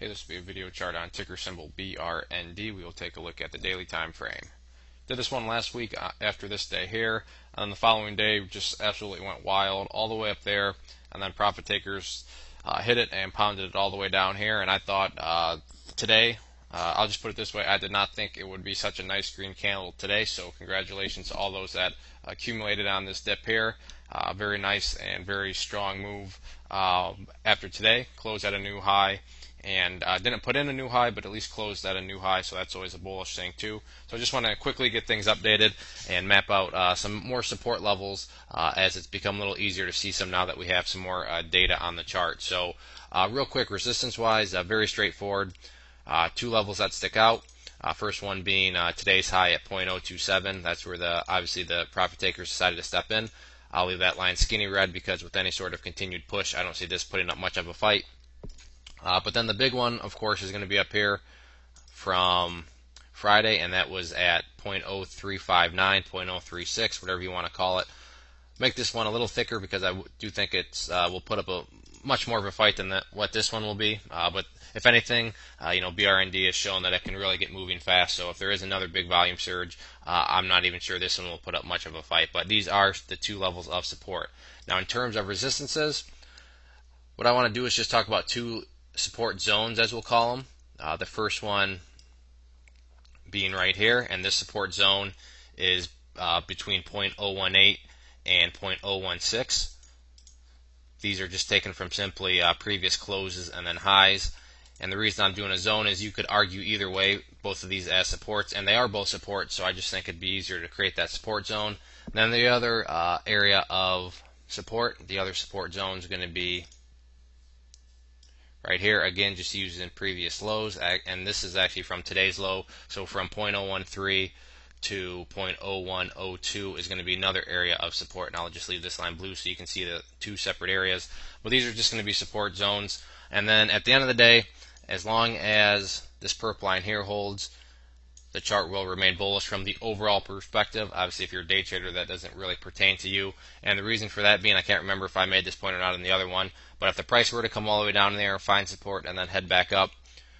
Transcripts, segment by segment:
Hey, this will be a video chart on ticker symbol BRND. We will take a look at the daily time frame. Did this one last week after this day here, and then the following day just absolutely went wild all the way up there, and then profit takers hit it and pounded it all the way down here. And I thought today, I'll just put it this way, I did not think it would be such a nice green candle today, so congratulations to all those that accumulated on this dip here. Very nice and very strong move after today. Closed at a new high. And didn't put in a new high, but at least closed at a new high, so that's always a bullish thing too. So I just want to quickly get things updated and map out some more support levels as it's become a little easier to see some now that we have some more data on the chart. So real quick, resistance-wise, very straightforward. Two levels that stick out. First one being today's high at 0.027. That's where obviously the profit takers decided to step in. I'll leave that line skinny red because with any sort of continued push, I don't see this putting up much of a fight. But then the big one, of course, is going to be up here from Friday, and that was at 0.0359, 0.036, whatever you want to call it. Make this one a little thicker because I do think it's will put up a much more of a fight than what this one will be. But if anything, BRND has shown that it can really get moving fast. So if there is another big volume surge, I'm not even sure this one will put up much of a fight. But these are the two levels of support. Now, in terms of resistances, what I want to do is just talk about two support zones, as we'll call them. The first one being right here, and this support zone is between 0.018 and 0.016. These are just taken from simply previous closes and then highs. And the reason I'm doing a zone is you could argue either way, both of these as supports, and they are both supports, so I just think it'd be easier to create that support zone. And then the other area of support, the other support zone is going to be right here, again, just using previous lows, and this is actually from today's low, so from 0.013 to 0.0102 is going to be another area of support, and I'll just leave this line blue so you can see the two separate areas. But these are just going to be support zones, and then at the end of the day, as long as this purple line here holds, the chart will remain bullish from the overall perspective. Obviously, if you're a day trader, that doesn't really pertain to you. And the reason for that being, I can't remember if I made this point or not in the other one, but if the price were to come all the way down there, find support, and then head back up,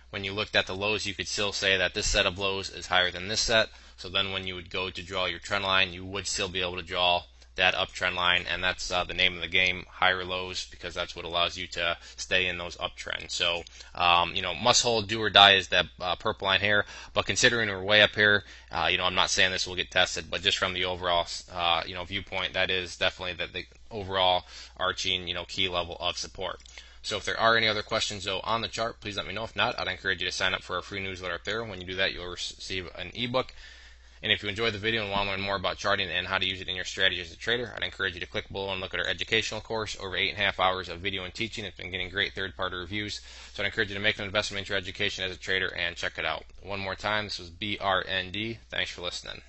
when you looked at the lows, you could still say that this set of lows is higher than this set. So then when you would go to draw your trend line, you would still be able to draw that uptrend line, and that's the name of the game, higher lows, because that's what allows you to stay in those uptrends. So, must hold, do or die is that purple line here. But considering we're way up here, I'm not saying this will get tested, but just from the overall, viewpoint, that is definitely the overall arching, key level of support. So if there are any other questions, though, on the chart, please let me know. If not, I'd encourage you to sign up for our free newsletter up there. When you do that, you'll receive an ebook. And if you enjoyed the video and want to learn more about charting and how to use it in your strategy as a trader, I'd encourage you to click below and look at our educational course. Over 8.5 hours of video and teaching. It's been getting great third-party reviews. So I'd encourage you to make an investment in your education as a trader and check it out. One more time, this was BRND. Thanks for listening.